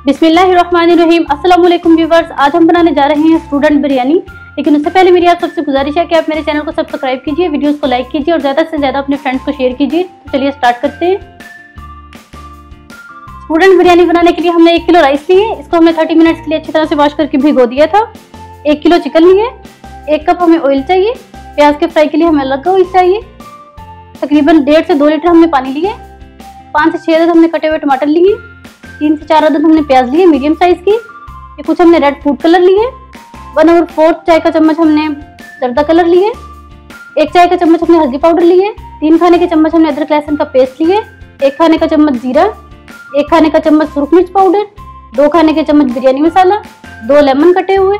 बिस्मिल्लाहिर्रहमानिर्रहीम। अस्सलाम वालेकुम व्यूअर्स। आज हम बनाने जा रहे हैं स्टूडेंट बिरयानी, लेकिन उससे पहले मेरी आप सबसे गुजारिश है कि आप मेरे चैनल को सब्सक्राइब कीजिए, वीडियोस को लाइक कीजिए और ज़्यादा से ज़्यादा अपने फ्रेंड्स को शेयर कीजिए। तो चलिए स्टार्ट करते हैं। स्टूडेंट बिरयानी बनाने के लिए हमने 1 किलो राइस लिए, इसको हमने 30 मिनट्स के लिए अच्छी तरह से वॉश करके भिगो दिया था। 1 किलो चिकन लिए, 1 कप हमें ऑयल चाहिए, प्याज के फ्राई के लिए हमें अलग ऑयल चाहिए। तकरीबन 1.5 से 2 लीटर हमने पानी लिए। 5 से 6 अदद हमने कटे हुए टमाटर लिए। 3 से 4 अदद हमने प्याज लिए मीडियम साइज की। ये कुछ हमने रेड फूड कलर लिए। 1/4 चाय का चम्मच हमने जर्दा कलर लिए। 1 चाय का चम्मच हमने हल्दी पाउडर लिए। 3 खाने के चम्मच हमने अदरक लहसुन का पेस्ट लिए। 1 खाने का चम्मच जीरा, 1 खाने का चम्मच सुरख मिर्च पाउडर, 2 खाने के चम्मच बिरयानी मसाला, 2 लेमन कटे हुए,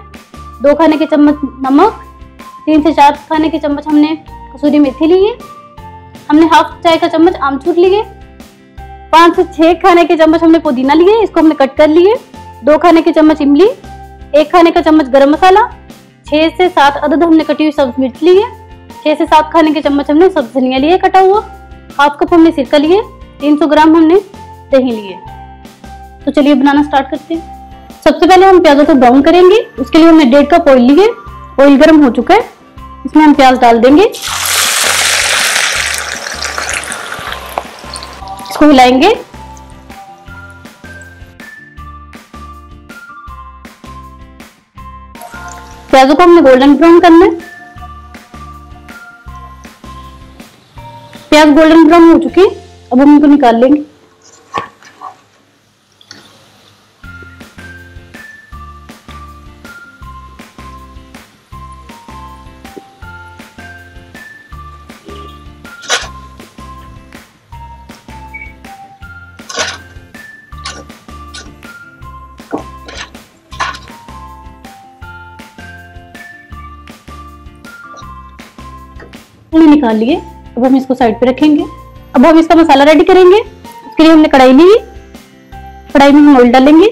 2 खाने के चम्मच नमक, 3 से 4 खाने के चम्मच हमने कसूरी मेथी लिए। हमने हाफ चाय का चम्मच आमचूर लिए। 5 से 6 खाने के चम्मच हमने पुदीना लिए, इसको हमने कट कर लिए। 2 खाने के चम्मच इमली, 1 खाने का चम्मच गरम मसाला, 6 से 7 अदद हमने कटी हुई सब्ज मिर्च लिए। 6 से 7 खाने के चम्मच हमने सब्ज धनिया लिए कटा हुआ। हाफ कप हमने सिरका लिए। 300 ग्राम हमने दही लिए। तो चलिए बनाना स्टार्ट करते हैं। सबसे पहले हम प्याजों को ब्राउन करेंगे। उसके लिए हमने 1.5 कप ऑयल लिए। ऑयल गर्म हो चुका है, इसमें हम प्याज डाल देंगे, इसको हिलाएंगे। प्याजों को हमने गोल्डन ब्राउन करना है। प्याज गोल्डन ब्राउन हो चुके हैं, अब हम इनको निकाल लेंगे। निकाल लिए। अब हम इसको साइड पे रखेंगे। अब हम इसका मसाला रेडी करेंगे। उसके लिए हमने कढ़ाई ली। कढ़ाई में हम ऑयल डालेंगे।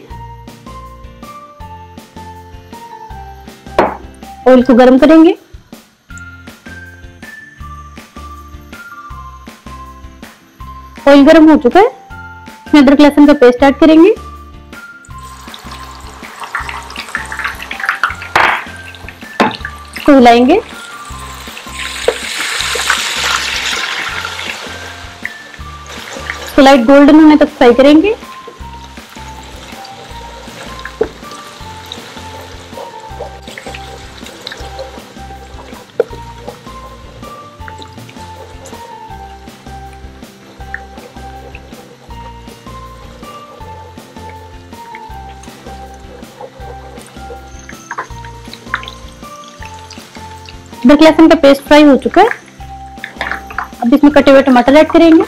ऑयल को गर्म करेंगे। ऑयल गर्म हो चुका है, इसमें अदरक लहसुन का पेस्ट ऐड करेंगे। इसको हिलाएंगे। लाइट गोल्डन होने तक फ्राई करेंगे। अदरक लहसुन का पेस्ट फ्राई हो चुका है। अब इसमें कटे हुए टमाटर ऐड करेंगे।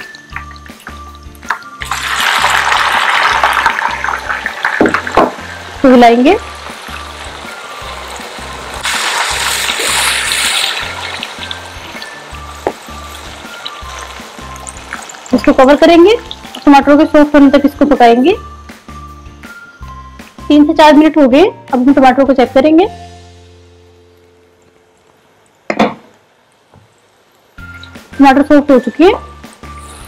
हिलाएंगे। इसको कवर करेंगे। टमाटरों के सॉफ्ट होने तक इसको पकाएंगे। 3 से 4 मिनट हो गए। अब हम टमाटरों को चेक करेंगे। टमाटर सॉफ्ट हो चुके हैं,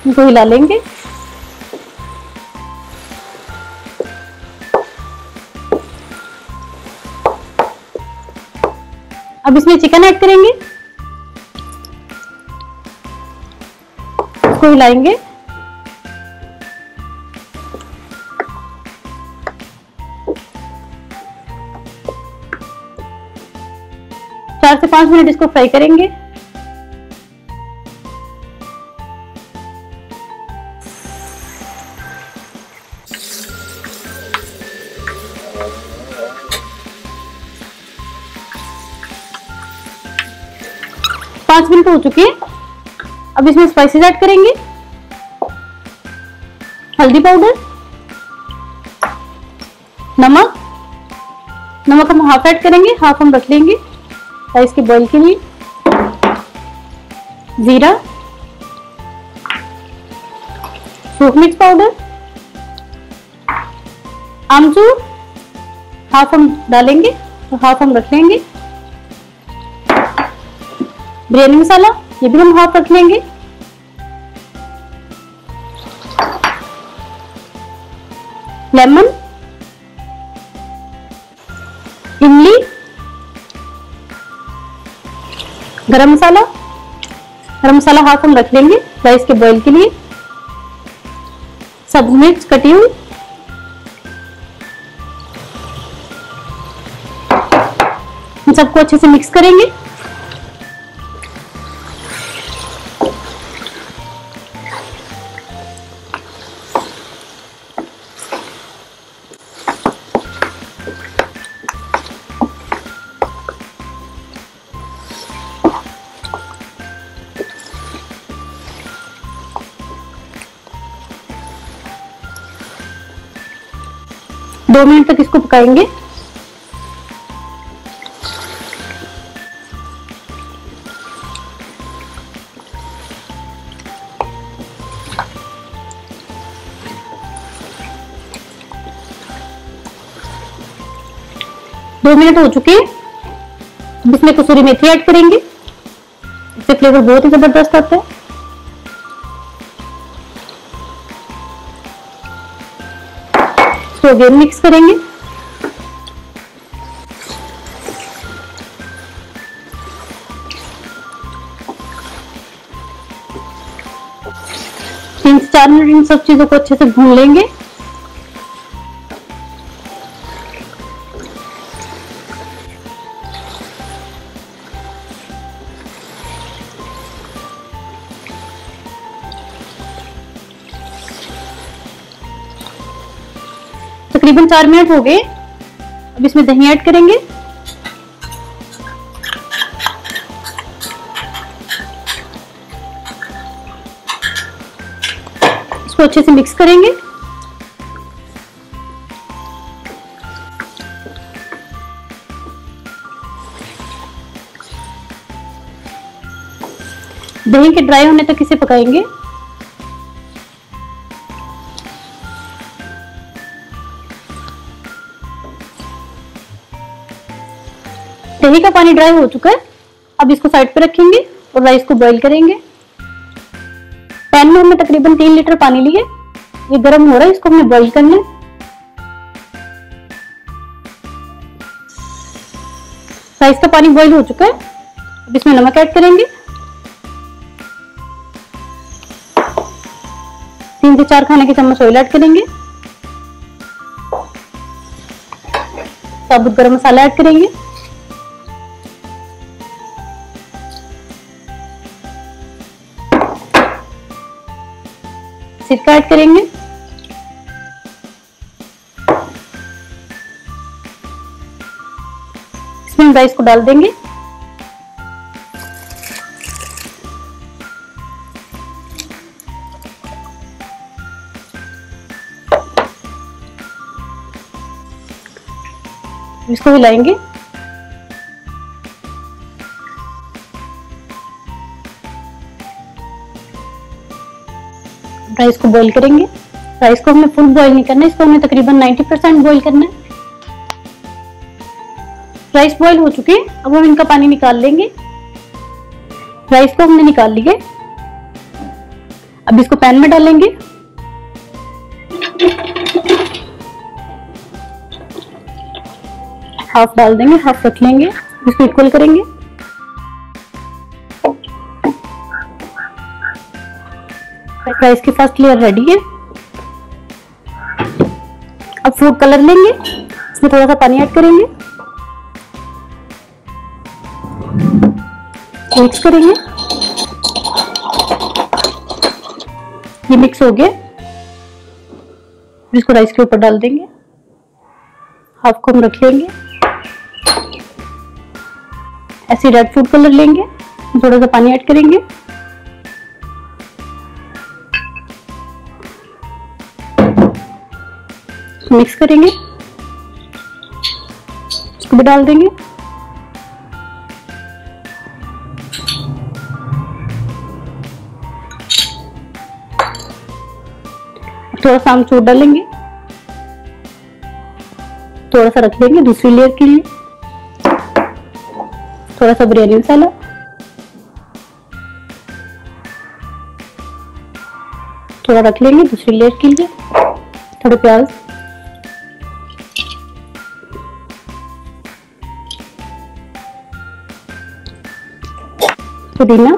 इनको हिला लेंगे। अब इसमें चिकन ऐड करेंगे, इसको हिलाएंगे। चार से 5 मिनट इसको फ्राई करेंगे। पाँच मिनट हो चुके हैं। अब इसमें स्पाइसेस ऐड करेंगे। हल्दी पाउडर, नमक हम हाफ ऐड करेंगे, हाफ हम रख लेंगे राइस के बॉईल के लिए। जीरा, सूख मिर्च पाउडर, आमचूर हाफ हम डालेंगे और हाफ हम रख लेंगे। बिरयानी मसाला ये भी हम हाफ रख लेंगे। लेमन गरम मसाला, गरम मसाला हाफ हम रख लेंगे राइस के बॉईल के लिए। सब मिर्च कटी हुई, इन सबको अच्छे से मिक्स करेंगे। दो मिनट तक इसको पकाएंगे। दो मिनट हो चुके हैं। अब इसमें कसूरी मेथी ऐड करेंगे, इससे फ्लेवर बहुत ही जबरदस्त आता है। इसको अगेन मिक्स करेंगे। तीन से 4 मिनट इन सब चीजों को अच्छे से भून लेंगे। तकरीबन 4 मिनट हो गए। अब इसमें दही ऐड करेंगे। इसको अच्छे से मिक्स करेंगे। दही के ड्राई होने तक इसे पकाएंगे। दही का पानी ड्राई हो चुका है। अब इसको साइड पे रखेंगे और राइस को बॉईल करेंगे। पैन में हमने तकरीबन 3 लीटर पानी लिए, ये गर्म हो रहा है, इसको हमें बॉईल करना है। राइस का पानी बॉईल हो चुका है। अब इसमें नमक ऐड करेंगे। 3 से 4 खाने के चम्मच ऑयल ऐड करेंगे। साबुत गरम मसाला ऐड करेंगे। सिरका ऐड करेंगे। इसमें राइस को डाल देंगे। इसको हिलाएंगे। राइस को बॉईल करेंगे। राइस को हमें फुल बॉईल नहीं करना है, इसको हमें तकरीबन 90% बॉईल करना है। राइस बॉईल हो चुके हैं। अब हम इनका पानी निकाल लेंगे। राइस को हमने निकाल लिए। अब इसको पैन में डालेंगे। हाफ डाल देंगे, हाफ रख लेंगे। इसको इक्वल करेंगे। राइस की फर्स्ट लेयर रेडी है। अब फूड कलर लेंगे, इसमें थोड़ा सा पानी ऐड करेंगे, मिक्स करेंगे। ये मिक्स हो गया। इसको राइस के ऊपर डाल देंगे। हाफ को हम रख लेंगे। ऐसे रेड फूड कलर लेंगे, थोड़ा सा पानी ऐड करेंगे। मिक्स करेंगे, इसको भी डाल देंगे। थोड़ा सा आमचूर डालेंगे, थोड़ा सा रख लेंगे दूसरी लेयर के लिए। थोड़ा सा बिरयानी मसाला, थोड़ा रख लेंगे दूसरी लेयर के लिए। थोड़े प्याज, पुदीना,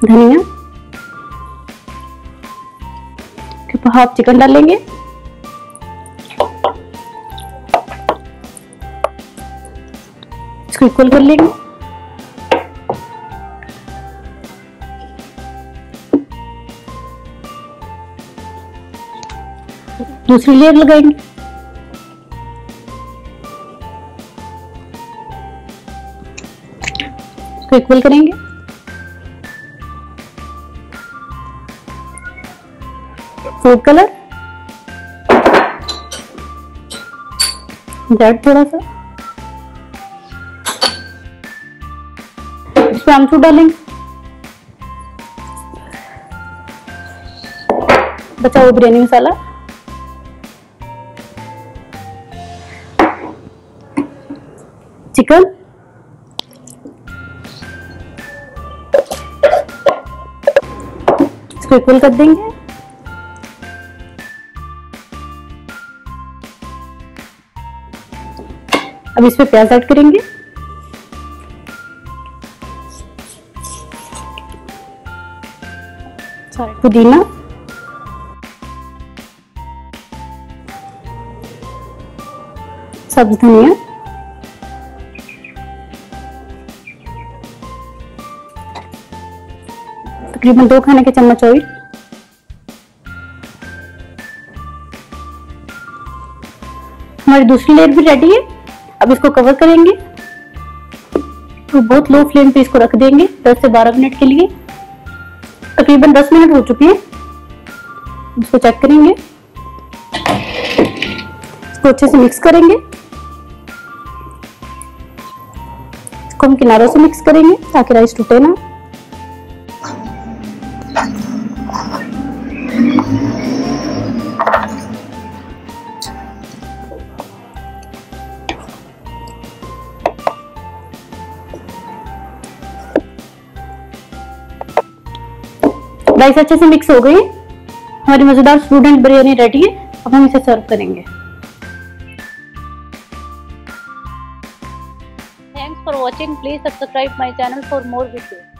धनिया, हाफ चिकन डालेंगे, इसको इक्वल कर लेंगे। दूसरी लेयर लगाएंगे, इसको इक्वल करेंगे। फूड कलर, रेड थोड़ा सा, इसमें आमचूर डालेंगे, बचा हुआ बिरयानी मसाला, चिकन, इसको इक्वल कर देंगे। अब इसमें प्याज ऐड करेंगे, पुदीना, सब्ज धनिया, तकरीबन 2 खाने के चम्मच ऑयल, हमारी दूसरी लेयर भी रेडी है। अब इसको कवर करेंगे, तो बहुत लो फ्लेम पे इसको रख देंगे 10 से 12 मिनट के लिए। तकरीबन 10 मिनट हो चुके हैं, इसको चेक करेंगे, इसको अच्छे से मिक्स करेंगे, इसको हम किनारों से मिक्स करेंगे ताकि राइस टूटे ना। राइस अच्छे से मिक्स हो गई, हमारी मजेदार स्टूडेंट बिरयानी रेडी है। अब हम इसे सर्व करेंगे। Thanks for watching, please subscribe my channel for more video.